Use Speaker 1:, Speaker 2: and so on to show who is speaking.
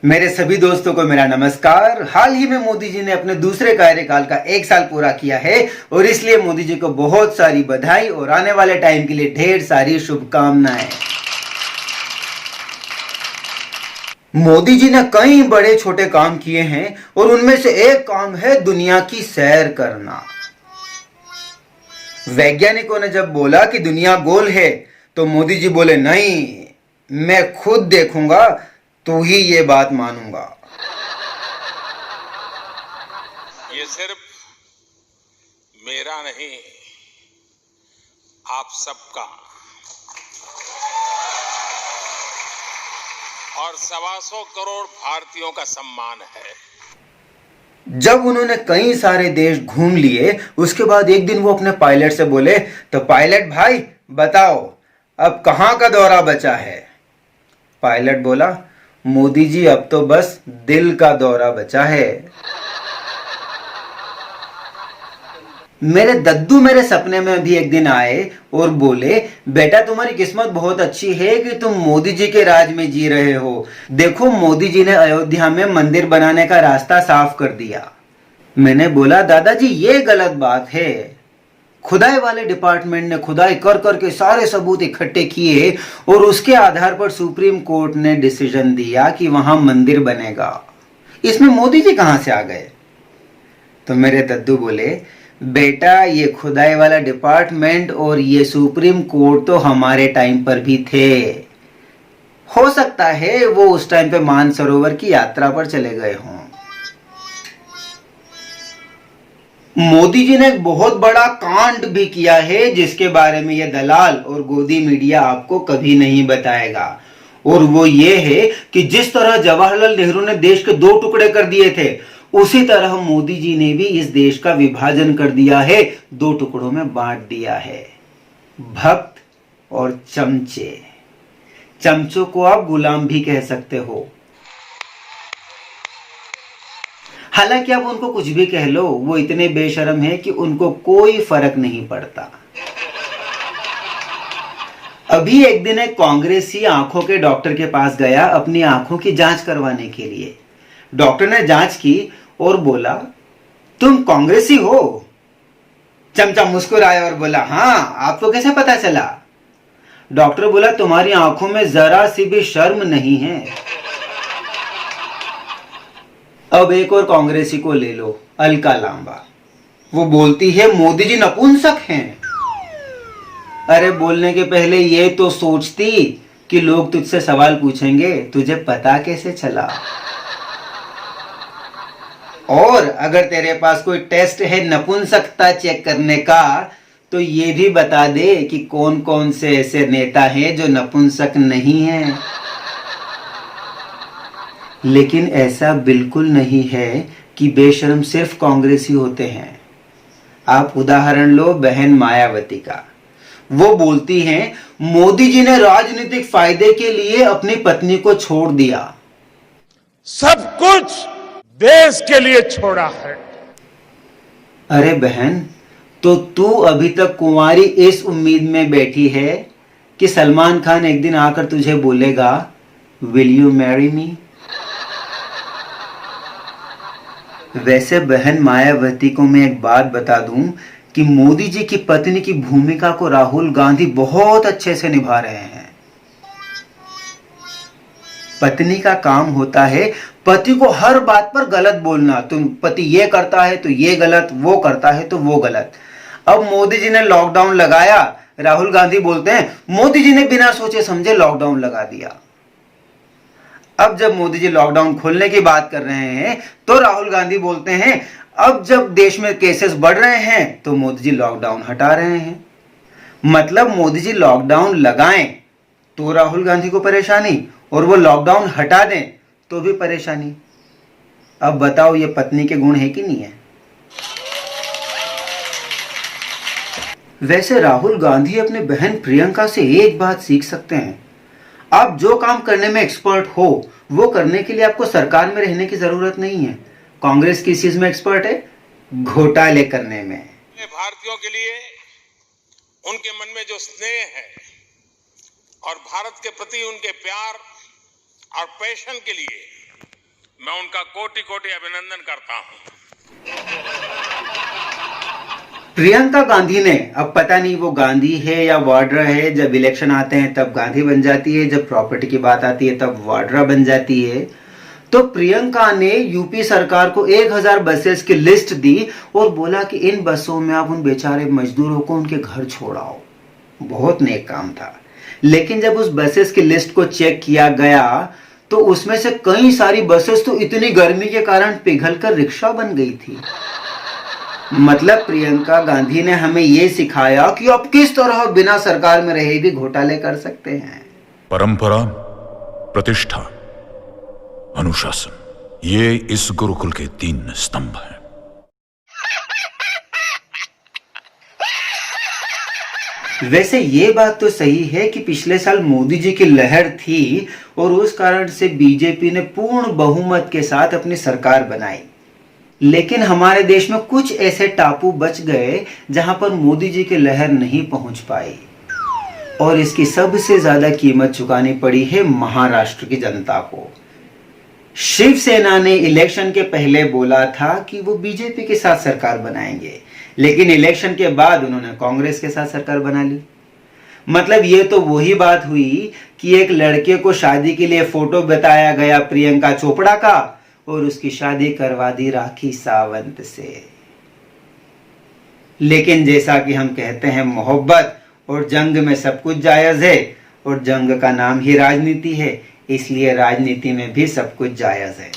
Speaker 1: मेरे सभी दोस्तों को मेरा नमस्कार। हाल ही में मोदी जी ने अपने दूसरे कार्यकाल का 1 साल पूरा किया है और इसलिए मोदी जी को बहुत सारी बधाई और आने वाले टाइम के लिए ढेर सारी शुभकामनाएं। मोदी जी ने कई बड़े छोटे काम किए हैं और उनमें से एक काम है दुनिया की सैर करना। वैज्ञानिकों ने जब बोला कि दुनिया गोल है तो मोदी जी बोले नहीं, मैं खुद देखूंगा तो ही ये बात मानूंगा।
Speaker 2: ये सिर्फ मेरा नहीं, आप सबका और 125 करोड़ भारतीयों का सम्मान है।
Speaker 1: जब उन्होंने कई सारे देश घूम लिए उसके बाद एक दिन वो अपने पायलट से बोले, तो पायलट भाई बताओ अब कहां का दौरा बचा है। पायलट बोला, मोदी जी अब तो बस दिल का दौरा बचा है। मेरे दद्दू मेरे सपने में भी एक दिन आए और बोले, बेटा तुम्हारी किस्मत बहुत अच्छी है कि तुम मोदी जी के राज में जी रहे हो। देखो मोदी जी ने अयोध्या में मंदिर बनाने का रास्ता साफ कर दिया। मैंने बोला, दादाजी ये गलत बात है। खुदाई वाले डिपार्टमेंट ने खुदाई कर करके सारे सबूत इकट्ठे किए और उसके आधार पर सुप्रीम कोर्ट ने डिसीजन दिया कि वहां मंदिर बनेगा। इसमें मोदी जी कहां से आ गए? तो मेरे दद्दू बोले, बेटा ये खुदाई वाला डिपार्टमेंट और ये सुप्रीम कोर्ट तो हमारे टाइम पर भी थे। हो सकता है वो उस टाइम पे मानसरोवर की यात्रा पर चले गए हों। मोदी जी ने एक बहुत बड़ा कांड भी किया है जिसके बारे में ये दलाल और गोदी मीडिया आपको कभी नहीं बताएगा, और वो ये है कि जिस तरह जवाहरलाल नेहरू ने देश के 2 टुकड़े कर दिए थे उसी तरह मोदी जी ने भी इस देश का विभाजन कर दिया है, 2 टुकड़ों में बांट दिया है। भक्त और चमचे। चमचों को आप गुलाम भी कह सकते हो। हालांकि आप उनको कुछ भी कह लो, वो इतने बेशर्म है कि उनको कोई फर्क नहीं पड़ता। अभी एक दिन एक कांग्रेसी आंखों के डॉक्टर के पास गया अपनी आंखों की जांच करवाने के लिए। डॉक्टर ने जांच की और बोला, तुम कांग्रेसी हो? चमचा मुस्कुराया और बोला, हाँ, आपको कैसे पता चला? डॉक्टर बोला, तुम्हारी आंखों में जरा सी भी शर्म नहीं है। अब एक और कांग्रेसी को ले लो, अलका लांबा। वो बोलती है मोदी जी नपुंसक हैं। अरे बोलने के पहले ये तो सोचती कि लोग तुझसे सवाल पूछेंगे, तुझे पता कैसे चला? और अगर तेरे पास कोई टेस्ट है नपुंसकता चेक करने का तो ये भी बता दे कि कौन कौन से ऐसे नेता हैं जो नपुंसक नहीं हैं। लेकिन ऐसा बिल्कुल नहीं है कि बेशर्म सिर्फ कांग्रेसी होते हैं। आप उदाहरण लो बहन मायावती का। वो बोलती हैं मोदी जी ने राजनीतिक फायदे के लिए अपनी पत्नी को छोड़ दिया।
Speaker 2: सब कुछ देश के लिए छोड़ा है।
Speaker 1: अरे बहन, तो तू अभी तक कुंवारी इस उम्मीद में बैठी है कि सलमान खान एक दिन आकर तुझे बोलेगा, विल यू मैरी मी? वैसे बहन मायावती को मैं एक बात बता दूं कि मोदी जी की पत्नी की भूमिका को राहुल गांधी बहुत अच्छे से निभा रहे हैं। पत्नी का काम होता है पति को हर बात पर गलत बोलना। तुम पति ये करता है तो ये गलत, वो करता है तो वो गलत। अब मोदी जी ने लॉकडाउन लगाया, राहुल गांधी बोलते हैं मोदी जी ने बिना सोचे समझे लॉकडाउन लगा दिया। अब जब मोदी जी लॉकडाउन खोलने की बात कर रहे हैं तो राहुल गांधी बोलते हैं अब जब देश में केसेस बढ़ रहे हैं तो मोदी जी लॉकडाउन हटा रहे हैं। मतलब मोदी जी लॉकडाउन लगाएं तो राहुल गांधी को परेशानी और वो लॉकडाउन हटा दें तो भी परेशानी। अब बताओ ये पत्नी के गुण है कि नहीं है? वैसे राहुल गांधी अपने बहन प्रियंका से एक बात सीख सकते हैं। आप जो काम करने में एक्सपर्ट हो वो करने के लिए आपको सरकार में रहने की जरूरत नहीं है। कांग्रेस किस चीज में एक्सपर्ट है? घोटाले करने में।
Speaker 2: भारतीयों के लिए उनके मन में जो स्नेह है और भारत के प्रति उनके प्यार और पैशन के लिए मैं उनका कोटि कोटि अभिनंदन करता हूं।
Speaker 1: प्रियंका गांधी ने, अब पता नहीं वो गांधी है या वाड्रा है, जब इलेक्शन आते हैं तब गांधी बन जाती है, जब प्रॉपर्टी की बात आती है तब वाड्रा बन जाती है। तो प्रियंका ने यूपी सरकार को 1000 बसेस की लिस्ट दी और बोला कि इन बसों में आप उन बेचारे मजदूरों को उनके घर छोड़ाओ। बहुत नेक काम था। लेकिन जब उस बसेस की लिस्ट को चेक किया गया तो उसमें से कई सारी बसेस तो इतनी गर्मी के कारण पिघलकर रिक्शा बन गई थी। मतलब प्रियंका गांधी ने हमें यह सिखाया कि आप किस तरह बिना सरकार में रहे भी घोटाले कर सकते हैं।
Speaker 3: परंपरा, प्रतिष्ठा, अनुशासन, ये इस गुरुकुल के 3 स्तंभ हैं।
Speaker 1: वैसे ये बात तो सही है कि पिछले साल मोदी जी की लहर थी और उस कारण से बीजेपी ने पूर्ण बहुमत के साथ अपनी सरकार बनाई। लेकिन हमारे देश में कुछ ऐसे टापू बच गए जहां पर मोदी जी की लहर नहीं पहुंच पाई और इसकी सबसे ज्यादा कीमत चुकानी पड़ी है महाराष्ट्र की जनता को। शिवसेना ने इलेक्शन के पहले बोला था कि वो बीजेपी के साथ सरकार बनाएंगे, लेकिन इलेक्शन के बाद उन्होंने कांग्रेस के साथ सरकार बना ली। मतलब ये तो वही बात हुई कि एक लड़के को शादी के लिए फोटो बताया गया प्रियंका चोपड़ा का और उसकी शादी करवा दी राखी सावंत से। लेकिन जैसा कि हम कहते हैं, मोहब्बत और जंग में सब कुछ जायज है और जंग का नाम ही राजनीति है, इसलिए राजनीति में भी सब कुछ जायज है।